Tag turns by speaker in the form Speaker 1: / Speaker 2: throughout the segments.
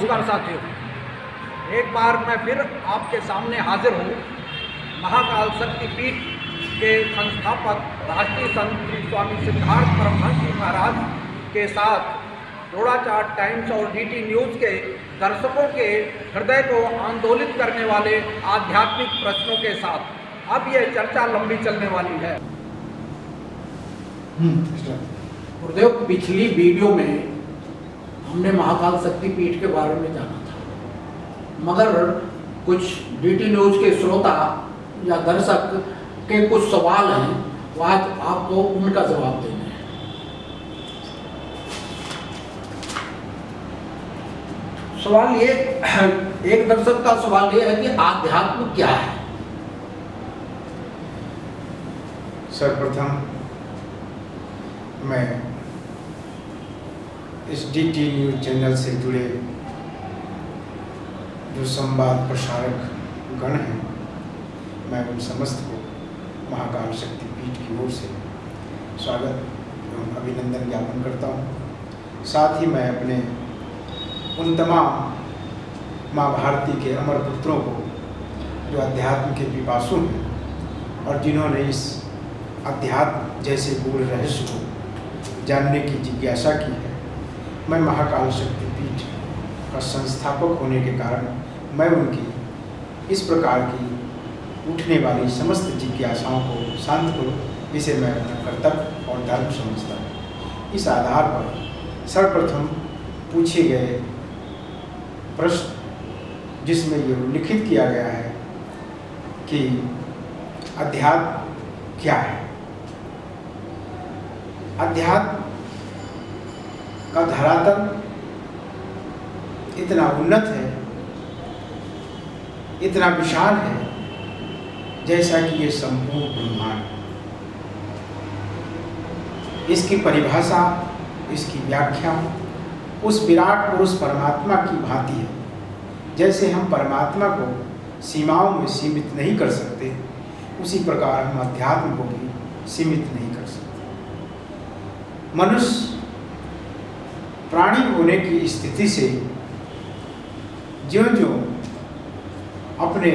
Speaker 1: नमस्कार साथियों, एक बार मैं फिर आपके सामने हाजिर हूँ। महाकाल शक्तिपीठ के संस्थापक राष्ट्रीय संत श्री स्वामी सिद्धार्थ परमहंस जी महाराज के साथ जोड़ाचाट टाइम्स और डीटी न्यूज़ के दर्शकों के हृदय को आंदोलित करने वाले आध्यात्मिक प्रश्नों के साथ अब ये चर्चा लंबी चलने वाली है। गुरुदेव, पिछली वीडियो में हमने महाकाल शक्तिपीठ के बारे में जाना था, मगर कुछ डीटी न्यूज़ के श्रोता या दर्शक के कुछ सवाल हैं, वो आज आपको उनका जवाब देना है। सवाल ये, एक दर्शक का सवाल ये है कि आध्यात्म क्या है?
Speaker 2: सर्वप्रथम मैं इस डीटी न्यूज़ चैनल से जुड़े जो संवाद प्रसारक गण हैं, मैं उन समस्त को महाकाल शक्तिपीठ की ओर से स्वागत एवं अभिनंदन ज्ञापन करता हूँ। साथ ही मैं अपने उन तमाम माँ भारती के अमर पुत्रों को जो अध्यात्म के पिपासु हैं और जिन्होंने इस अध्यात्म जैसे गूढ़ रहस्य को जानने की जिज्ञासा की है, मैं महाकाल शक्तिपीठ का संस्थापक होने के कारण मैं उनकी इस प्रकार की उठने वाली समस्त जिज्ञासाओं को शांत करूं, इसे मैं अपना कर्तव्य और धर्म समझता हूँ। इस आधार पर सर्वप्रथम पूछे गए प्रश्न, जिसमें ये उल्लिखित किया गया है कि अध्यात्म क्या है। अध्यात्म का धरातल इतना उन्नत है, इतना विशाल है, जैसा कि ये संपूर्ण ब्रह्मांड। इसकी परिभाषा, इसकी व्याख्या उस विराट पुरुष परमात्मा की भांति है। जैसे हम परमात्मा को सीमाओं में सीमित नहीं कर सकते, उसी प्रकार हम अध्यात्म को भी सीमित नहीं कर सकते। मनुष्य प्राणी होने की स्थिति से ज्यों-ज्यों अपने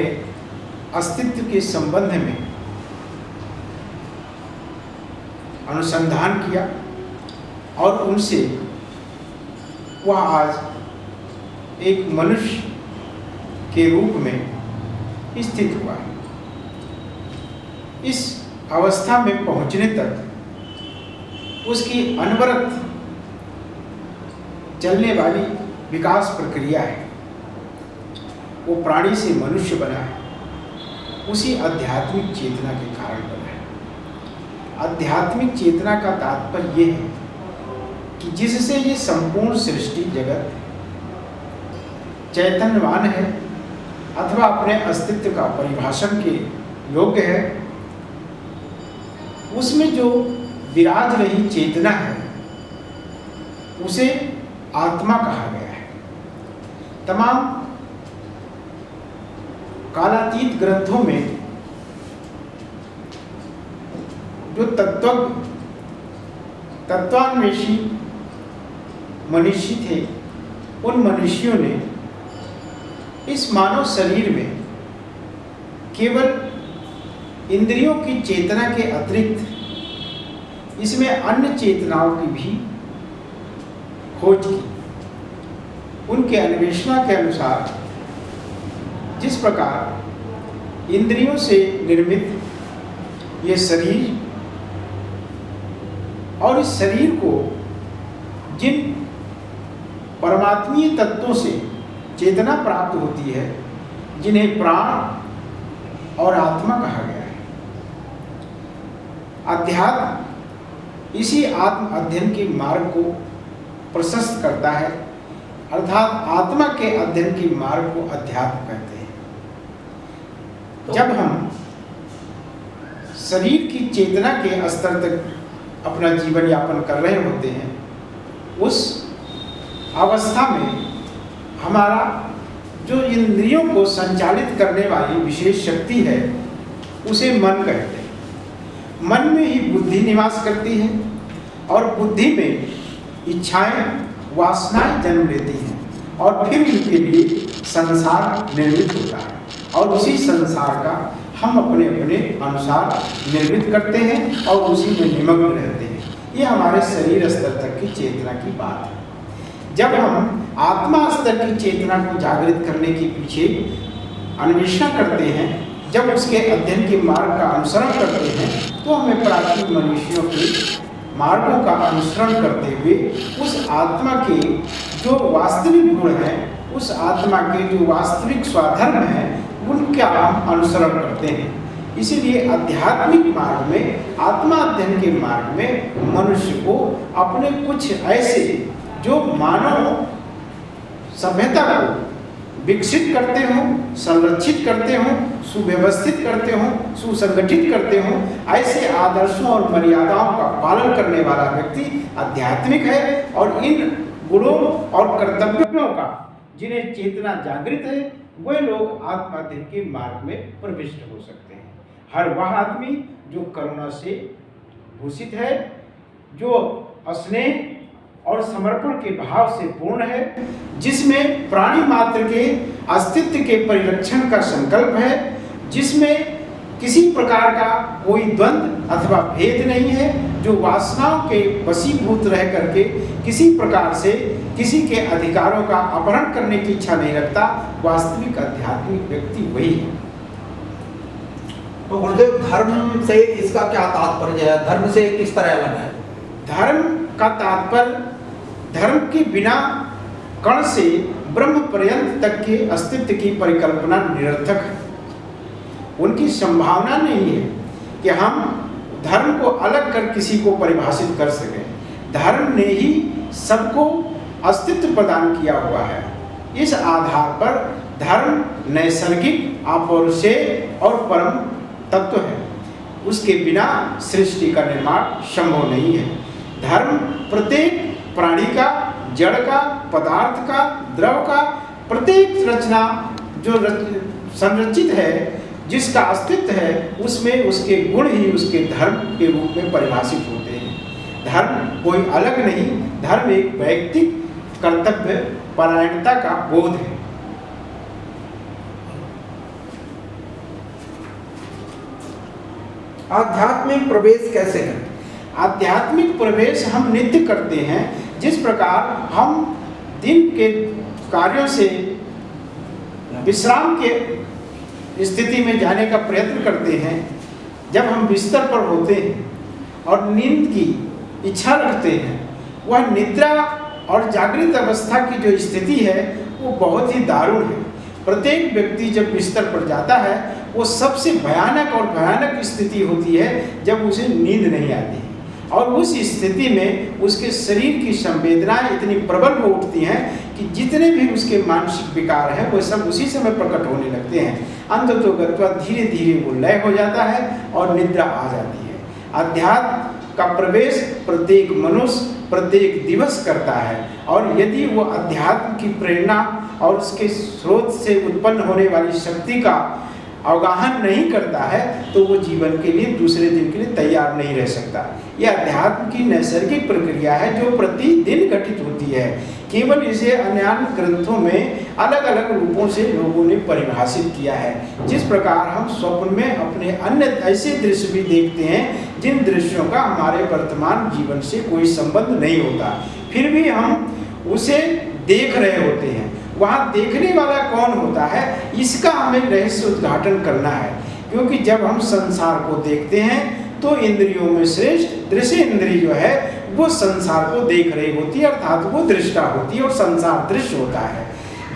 Speaker 2: अस्तित्व के संबंध में अनुसंधान किया और उनसे वह आज एक मनुष्य के रूप में स्थित हुआ। इस अवस्था में पहुंचने तक उसकी अनवरत चलने वाली विकास प्रक्रिया है। वो प्राणी से मनुष्य बना है, उसी आध्यात्मिक चेतना के कारण बना है। आध्यात्मिक चेतना का तात्पर्य ये है कि जिससे ये संपूर्ण सृष्टि जगत चैतन्यवान है अथवा अपने अस्तित्व का परिभाषण के योग्य है, उसमें जो विराज रही चेतना है उसे आत्मा कहा गया है। तमाम कालातीत ग्रंथों में जो तत्वान्वेषी मनीषी थे, उन मनीषियों ने इस मानव शरीर में केवल इंद्रियों की चेतना के अतिरिक्त इसमें अन्य चेतनाओं की भी खोज की। उनके अन्वेषणा के अनुसार जिस प्रकार इंद्रियों से निर्मित ये शरीर और इस शरीर को जिन परमात्मीय तत्वों से चेतना प्राप्त होती है, जिन्हें प्राण और आत्मा कहा गया है, अध्यात्म इसी आत्म अध्ययन के मार्ग को प्रशस्त करता है, अर्थात आत्मा के अध्ययन के मार्ग को अध्यात्म कहते हैं। जब हम शरीर की चेतना के स्तर तक अपना जीवन यापन कर रहे होते हैं, उस अवस्था में हमारा जो इंद्रियों को संचालित करने वाली विशेष शक्ति है, उसे मन कहते हैं। मन में ही बुद्धि निवास करती है और बुद्धि में इच्छाएं, वासनाएं जन्म लेती हैं और फिर उनके लिए संसार निर्मित होता है और उसी संसार का हम अपने अपने अनुसार निर्मित करते हैं और उसी में निमग्न रहते हैं। ये हमारे शरीर स्तर तक की चेतना की बात है। जब हम आत्मा स्तर की चेतना को जागृत करने के पीछे अन्वेषण करते हैं, जब उसके अध्ययन के मार्ग का अनुसरण करते हैं, तो हमें प्राचीन मनुष्यों के मार्गों का अनुसरण करते हुए उस आत्मा के जो वास्तविक गुण हैं, उस आत्मा के जो वास्तविक स्वधर्म हैं, उनका हम अनुसरण करते हैं। इसीलिए आध्यात्मिक मार्ग में, आत्मा अध्ययन के मार्ग में मनुष्य को अपने कुछ ऐसे जो मानव सभ्यता को विकसित करते हों, संरक्षित करते हों, सुव्यवस्थित करते हों, सुसंगठित करते हों, ऐसे आदर्शों और मर्यादाओं का पालन करने वाला व्यक्ति आध्यात्मिक है। और इन गुणों और कर्तव्यों का जिन्हें चेतना जागृत है, वे लोग आत्माध्ययन के मार्ग में प्रविष्ट हो सकते हैं। हर वह आदमी जो करुणा से भूषित है, जो स्नेह और समर्पण के भाव से पूर्ण है, जिसमें प्राणी मात्र के अस्तित्व के परिरक्षण का संकल्प है, जिसमें किसी प्रकार का कोई द्वंद्व अथवा भेद नहीं है, जो वासनाओं के वशीभूत रह करके किसी प्रकार से किसी के अधिकारों का अपहरण करने की इच्छा नहीं रखता, वास्तविक आध्यात्मिक व्यक्ति वही है।
Speaker 1: तो गुरुदेव, धर्म से इसका क्या तात्पर्य है? धर्म से किस तरह अलग है?
Speaker 2: धर्म का तात्पर्य, धर्म के बिना कण से ब्रह्म पर्यंत तक के अस्तित्व की परिकल्पना निरर्थक है। उनकी संभावना नहीं है कि हम धर्म को अलग कर किसी को परिभाषित कर सकें। धर्म ने ही सबको अस्तित्व प्रदान किया हुआ है। इस आधार पर धर्म नैसर्गिक, अपौरुषेय और परम तत्व है। उसके बिना सृष्टि का निर्माण संभव नहीं है। धर्म प्रत्येक प्राणी का, जड़ का, पदार्थ का, द्रव का, प्रत्येक रचना जो संरचित है, जिसका अस्तित्व है, उसमें उसके गुण ही उसके धर्म के रूप में परिभाषित होते हैं। धर्म कोई अलग नहीं, धर्म एक वैयक्तिक कर्तव्य परायणता का बोध है।
Speaker 1: आध्यात्मिक प्रवेश कैसे करें?
Speaker 2: आध्यात्मिक प्रवेश हम नित्य करते हैं। जिस प्रकार हम दिन के कार्यों से विश्राम के स्थिति में जाने का प्रयत्न करते हैं, जब हम बिस्तर पर होते हैं और नींद की इच्छा रखते हैं, वह निद्रा और जागृत अवस्था की जो स्थिति है वो बहुत ही दारुण है। प्रत्येक व्यक्ति जब बिस्तर पर जाता है, वो सबसे भयानक और भयानक स्थिति होती है जब उसे नींद नहीं आती, और उस स्थिति में उसके शरीर की संवेदनाएं इतनी प्रबल हो उठती हैं कि जितने भी उसके मानसिक विकार हैं वो सब उसी समय प्रकट होने लगते हैं। अंततोगत्वा धीरे धीरे वो लय हो जाता है और निद्रा आ जाती है। अध्यात्म का प्रवेश प्रत्येक मनुष्य प्रत्येक दिवस करता है, और यदि वो अध्यात्म की प्रेरणा और उसके स्रोत से उत्पन्न होने वाली शक्ति का अवगाहन नहीं करता है, तो वो जीवन के लिए, दूसरे दिन के लिए तैयार नहीं रह सकता। यह अध्यात्म की नैसर्गिक प्रक्रिया है जो प्रतिदिन घटित होती है। केवल इसे अन्य ग्रंथों में अलग अलग रूपों से लोगों ने परिभाषित किया है। जिस प्रकार हम स्वप्न में अपने अन्य ऐसे दृश्य भी देखते हैं जिन दृश्यों का हमारे वर्तमान जीवन से कोई संबंध नहीं होता, फिर भी हम उसे देख रहे होते हैं। वहाँ देखने वाला कौन होता है, इसका हमें रहस्य उद्घाटन करना है। क्योंकि जब हम संसार को देखते हैं तो इंद्रियों में श्रेष्ठ दृश्य इंद्रिय जो है वो संसार को देख रही होती है, अर्थात वो दृष्टा होती है और संसार दृश्य होता है।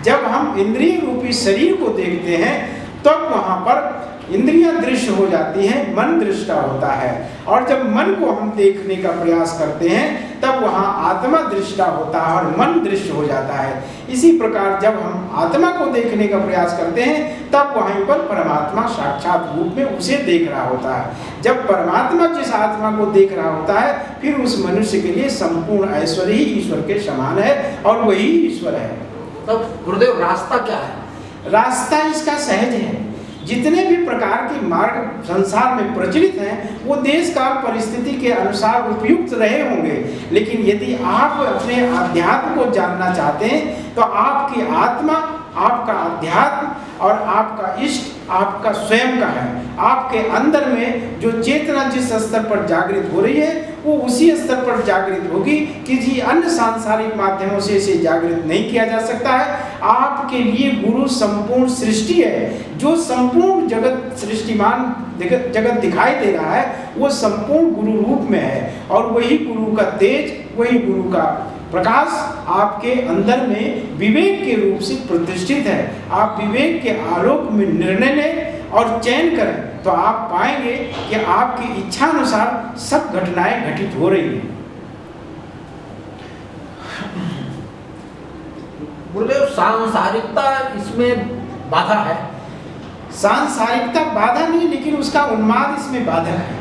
Speaker 2: जब हम इंद्रिय रूपी शरीर को देखते हैं तब वहाँ पर इंद्रियां दृश्य हो जाती हैं, मन दृष्टा होता है। और जब मन को हम देखने का प्रयास करते हैं तब वहाँ आत्मा दृष्टा होता है और मन दृश्य हो जाता है। इसी प्रकार जब हम आत्मा को देखने का प्रयास करते हैं तब वहीं पर परमात्मा साक्षात रूप में उसे देख रहा होता है। जब परमात्मा जिस आत्मा को देख रहा होता है, फिर उस मनुष्य के लिए संपूर्ण ऐश्वर्य ही ईश्वर के समान है और वही ईश्वर है।
Speaker 1: तब गुरुदेव, रास्ता क्या है?
Speaker 2: रास्ता इसका सहज है। जितने भी प्रकार के मार्ग संसार में प्रचलित हैं वो देश काल परिस्थिति के अनुसार उपयुक्त रहे होंगे, लेकिन यदि आप अपने अध्यात्म को जानना चाहते हैं तो आपकी आत्मा, आपका अध्यात्म और आपका इष्ट आपका स्वयं का है। आपके अंदर में जो चेतना जिस स्तर पर जागृत हो रही है वो उसी स्तर पर जागृत होगी कि जी अन्य सांसारिक माध्यमों से इसे जागृत नहीं किया जा सकता है। आपके लिए गुरु संपूर्ण सृष्टि है, जो संपूर्ण जगत सृष्टिमान जगत दिखाई दे रहा है वो संपूर्ण गुरु रूप में है, और वही गुरु का तेज, वही गुरु का प्रकाश आपके अंदर में विवेक के रूप से प्रतिष्ठित है। आप विवेक के आलोक में निर्णय लें और चयन करें तो आप पाएंगे कि आपकी इच्छा अनुसार सब घटनाएं घटित हो रही हैं।
Speaker 1: गुरुदेव, सांसारिकता इसमें बाधा है?
Speaker 2: सांसारिकता बाधा नहीं, लेकिन उसका उन्माद इसमें बाधा है।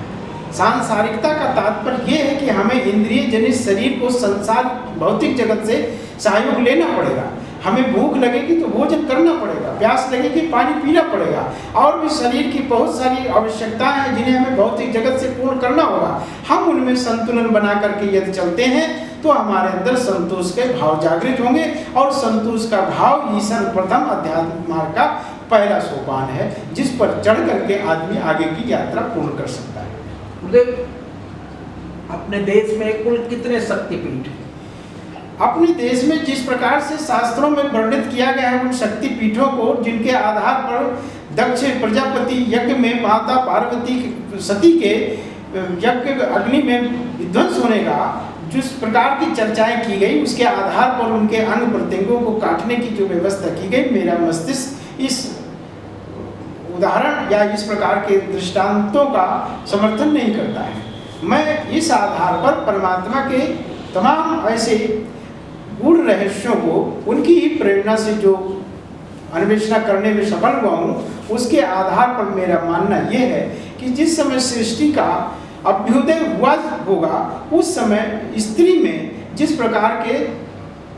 Speaker 2: सांसारिकता का तात्पर्य यह है कि हमें इंद्रिय जनित शरीर को संसार भौतिक जगत से सहयोग लेना पड़ेगा। हमें भूख लगेगी तो भोजन करना पड़ेगा, प्यास लगेगी पानी पीना पड़ेगा, और भी शरीर की बहुत सारी आवश्यकताएं हैं जिन्हें हमें भौतिक जगत से पूर्ण करना होगा। हम उनमें संतुलन बना करके यदि चलते हैं तो हमारे अंदर संतोष के भाव जागृत होंगे, और संतोष का भाव ही सर्वप्रथम आध्यात्मिक मार्ग का पहला सोपान है, जिस पर चढ़ करके आदमी आगे की यात्रा पूर्ण कर सकता है।
Speaker 1: अपने देश में कुल कितने शक्तिपीठ हैं?
Speaker 2: अपने देश में जिस प्रकार से शास्त्रों में वर्णित किया गया है उन शक्तिपीठों को, जिनके आधार पर दक्ष प्रजापति यज्ञ में माता पार्वती सती के यज्ञ अग्नि में विध्वंस होने का जिस प्रकार की चर्चाएं की गई, उसके आधार पर उनके अंग प्रत्यंगों को काटने की जो व्यवस्था की गई, मेरा मस्तिष्क इस उदाहरण या इस प्रकार के दृष्टांतों का समर्थन नहीं करता है। मैं इस आधार पर परमात्मा के तमाम ऐसे गूढ़ रहस्यों को उनकी ही प्रेरणा से जो अन्वेषणा करने में सफल हुआ हूँ, उसके आधार पर मेरा मानना यह है कि जिस समय सृष्टि का अभ्युदय हुआ होगा उस समय स्त्री में जिस प्रकार के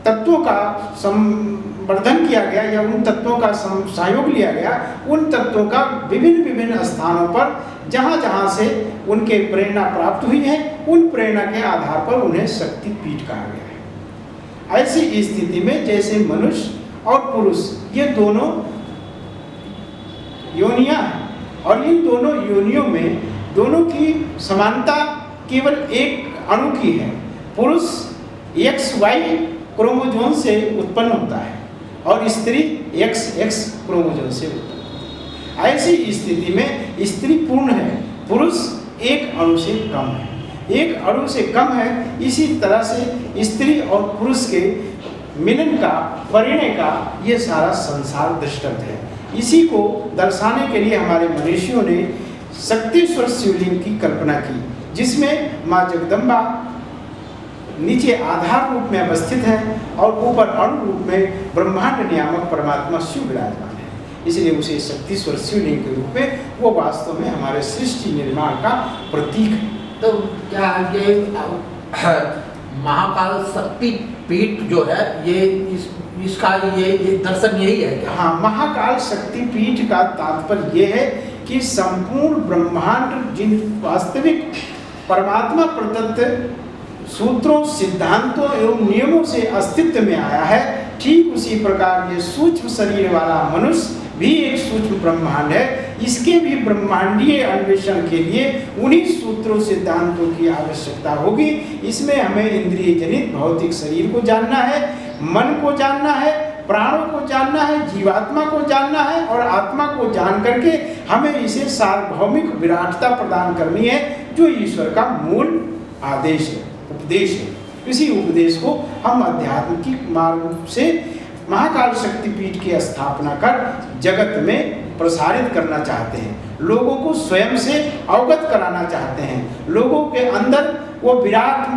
Speaker 2: तत्वों का संवर्धन किया गया या उन तत्वों का सहयोग लिया गया, उन तत्वों का विभिन्न विभिन्न स्थानों पर जहाँ जहाँ से उनके प्रेरणा प्राप्त हुई है उन प्रेरणा के आधार पर उन्हें शक्तिपीठ कहा गया है। ऐसी स्थिति में जैसे मनुष्य और पुरुष ये दोनों योनियां हैं, और इन दोनों योनियों में दोनों की समानता केवल एक अणु की है। पुरुष XY क्रोमोजोम से उत्पन्न होता है और स्त्री XX क्रोमोजोम से उत्पन्न होता है। ऐसी स्थिति में स्त्री पूर्ण है, पुरुष एक अणु से कम है, एक अणु से कम है। इसी तरह से स्त्री और पुरुष के मिलन का, परिणय का ये सारा संसार दृष्टांत है। इसी को दर्शाने के लिए हमारे मनीषियों ने शक्तिश्वर शिवलिंग की कल्पना की, जिसमें माँ जगदम्बा नीचे आधार रूप में अवस्थित है और ऊपर अणु रूप में ब्रह्मांड नियामक परमात्मा शिव विराजमान है। इसलिए उसे शक्तिश्वर शिवलिंग के रूप में वो वास्तव में हमारे सृष्टि निर्माण का प्रतीक है।
Speaker 1: तो क्या ये महाकाल शक्ति पीठ जो है इसका ये दर्शन यही है क्या?
Speaker 2: हाँ, महाकाल शक्ति पीठ का तात्पर्य ये है कि संपूर्ण ब्रह्मांड जिन वास्तविक परमात्मा प्रदत्त सूत्रों, सिद्धांतों एवं नियमों से अस्तित्व में आया है, ठीक उसी प्रकार ये सूक्ष्म शरीर वाला मनुष्य भी एक सूक्ष्म ब्रह्मांड है। इसके भी ब्रह्मांडीय अन्वेषण के लिए उन्हीं सूत्रों, सिद्धांतों की आवश्यकता होगी। इसमें हमें इंद्रिय जनित भौतिक शरीर को जानना है, मन को जानना है, प्राणों को जानना है, जीवात्मा को जानना है, और आत्मा को जान करके हमें इसे सार्वभौमिक विराटता प्रदान करनी है, जो ईश्वर का मूल आदेश है, उपदेश है। इसी उपदेश को हम आध्यात्मिक मार्ग से महाकाल शक्तिपीठ की स्थापना कर जगत में प्रसारित करना चाहते हैं, लोगों को स्वयं से अवगत कराना चाहते हैं, लोगों के अंदर वो विराट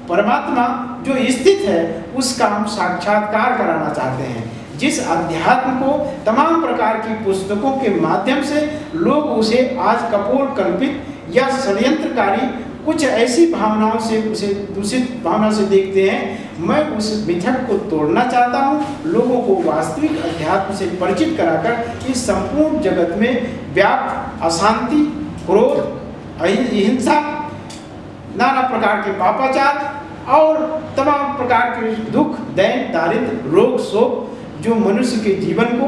Speaker 2: परमात्मा जो स्थित है उसका हम साक्षात्कार कराना चाहते हैं। जिस अध्यात्म को तमाम प्रकार की पुस्तकों के माध्यम से लोग उसे आज कपोल कल्पित या षड्यंत्रकारी कुछ ऐसी भावनाओं से, उसे दूषित भावना से देखते हैं, मैं उस मिथक को तोड़ना चाहता हूँ। लोगों को वास्तविक अध्यात्म से परिचित कराकर इस संपूर्ण जगत में व्याप्त अशांति, क्रोध, अहिंसा, नाना प्रकार के पापाचार और तमाम प्रकार के दुख, दैन्य, दारिद्र्य, रोग, शोक जो मनुष्य के जीवन को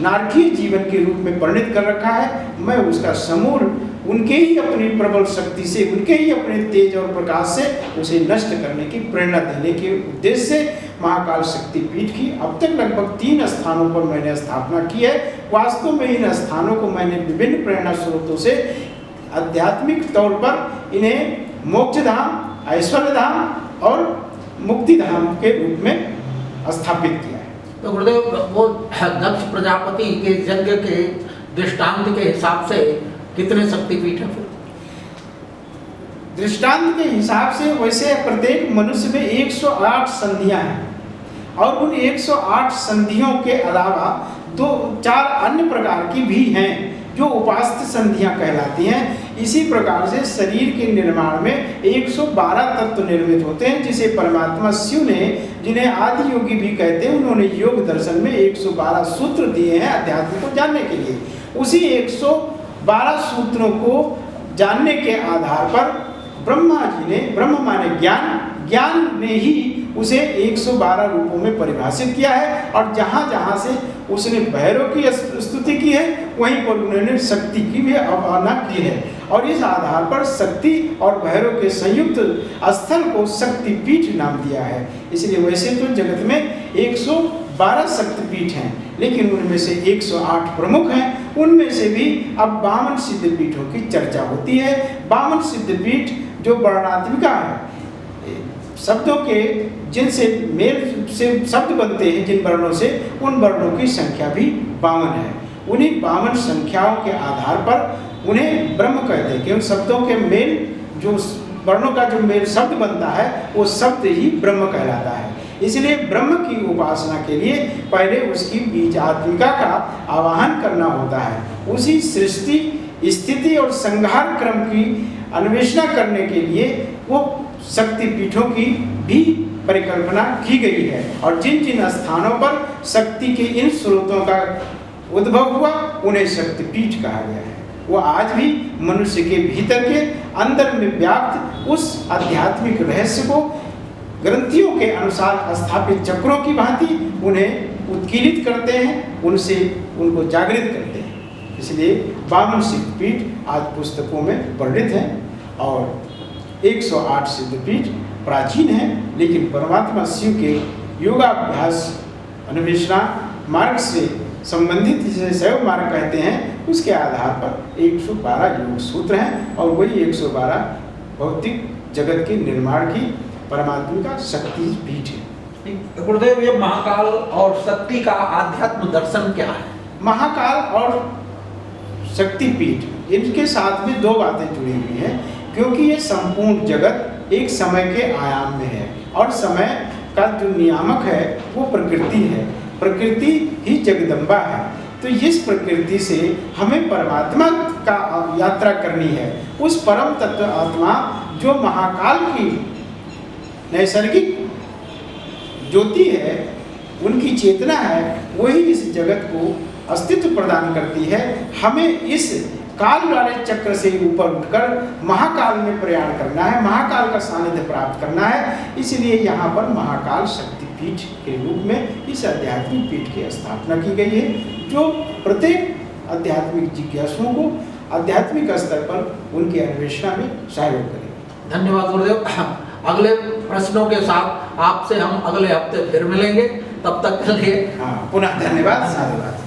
Speaker 2: नारकीय जीवन के रूप में परिणित कर रखा है, मैं उसका समूल उनके ही अपनी प्रबल शक्ति से, उनके ही अपने तेज और प्रकाश से उसे नष्ट करने की प्रेरणा देने के उद्देश्य से महाकाल शक्ति पीठ की अब तक लगभग 3 स्थानों पर मैंने स्थापना की है। वास्तव में इन स्थानों को मैंने विभिन्न प्रेरणा स्रोतों से आध्यात्मिक तौर पर इन्हें मोक्ष धाम, ऐश्वर्य धाम और मुक्ति धाम के रूप में स्थापित किया है।
Speaker 3: तो गुरुदेव, वो दक्ष प्रजापति के यज्ञ के दृष्टांत के हिसाब से कितने शक्तिपीठ हैं?
Speaker 2: दृष्टांत के हिसाब से वैसे प्रत्येक मनुष्य में 108 संधियां हैं और उन 108 संधियों के अलावा 2-4 अन्य प्रकार की भी हैं जो उपास्य संधियां कहलाती हैं। इसी प्रकार से शरीर के निर्माण में 112 तत्व निर्मित होते हैं, जिसे परमात्मा शिव ने, जिन्हें आदि योगी भी कहते हैं, उन्होंने योग दर्शन में 112 सूत्र दिए हैं अध्यात्म को जानने के लिए। उसी 112 सूत्रों को जानने के आधार पर ब्रह्मा जी ने, ब्रह्म माने ज्ञान ने ही उसे 112 रूपों में परिभाषित किया है और जहाँ जहाँ से उसने भैरव की स्तुति की है वहीं पर उन्होंने शक्ति की भी अवमानना की है और इस आधार पर शक्ति और भैरव के संयुक्त स्थल को शक्तिपीठ नाम दिया है। इसलिए वैसे तो जगत में 112 शक्तिपीठ हैं, लेकिन उनमें से 108 प्रमुख हैं। उनमें से भी अब 52 सिद्धपीठों की चर्चा होती है। 52 सिद्धपीठ जो वर्णात्मिका है, शब्दों के जिनसे मेल से शब्द बनते हैं जिन वर्णों से, उन वर्णों की संख्या भी 52 है। उन्हीं 52 संख्याओं के आधार पर उन्हें ब्रह्म कहते हैं कि उन शब्दों के मेल, जो वर्णों का जो मेल शब्द बनता है वो शब्द ही ब्रह्म कहलाता है। इसलिए ब्रह्म की उपासना के लिए पहले उसकी बीजात्मिका का आवाहन करना होता है। उसी सृष्टि, स्थिति और संहार क्रम की अन्वेषणा करने के लिए वो शक्तिपीठों की भी परिकल्पना की गई है और जिन जिन स्थानों पर शक्ति के इन स्रोतों का उद्भव हुआ उन्हें शक्तिपीठ कहा गया है। वो आज भी मनुष्य के भीतर के अंदर में व्याप्त उस आध्यात्मिक रहस्य को ग्रंथियों के अनुसार स्थापित चक्रों की भांति उन्हें उत्कीर्णित करते हैं, उनसे उनको जागृत करते हैं। इसलिए 52 सिद्धपीठ आज पुस्तकों में वर्णित हैं और 108 सिद्धपीठ प्राचीन हैं, लेकिन परमात्मा शिव के योगाभ्यास अन्वेषणा मार्ग से संबंधित, जिसे शैव मार्ग कहते हैं, उसके आधार पर 112 योग सूत्र हैं और वही 112 भौतिक जगत के निर्माण की परमात्मा का शक्ति पीठ है।
Speaker 1: गुरुदेव, ये महाकाल और शक्ति का आध्यात्म दर्शन क्या है?
Speaker 2: महाकाल और शक्तिपीठ, इनके साथ में 2 बातें जुड़ी हुई हैं, क्योंकि ये संपूर्ण जगत एक समय के आयाम में है और समय का जो नियामक है वो प्रकृति है। प्रकृति ही जगदम्बा है। तो इस प्रकृति से हमें परमात्मा का यात्रा करनी है। उस परम तत्व आत्मा जो महाकाल की नैसर्गिक ज्योति है, उनकी चेतना है, वही इस जगत को अस्तित्व प्रदान करती है। हमें इस काल वाले चक्र से ऊपर उठकर महाकाल में प्रयाण करना है, महाकाल का सानिध्य प्राप्त करना है। इसलिए यहाँ पर महाकाल शक्तिपीठ के रूप में इस आध्यात्मिक पीठ की स्थापना की गई है, जो प्रत्येक आध्यात्मिक जिज्ञासुओं को आध्यात्मिक स्तर पर उनकी अन्वेषणा में सहयोग करें।
Speaker 3: धन्यवाद गुरुदेव। अगले प्रश्नों के साथ आपसे हम अगले हफ्ते फिर मिलेंगे। तब तक के लिए
Speaker 2: पुनः धन्यवाद। साधुवाद।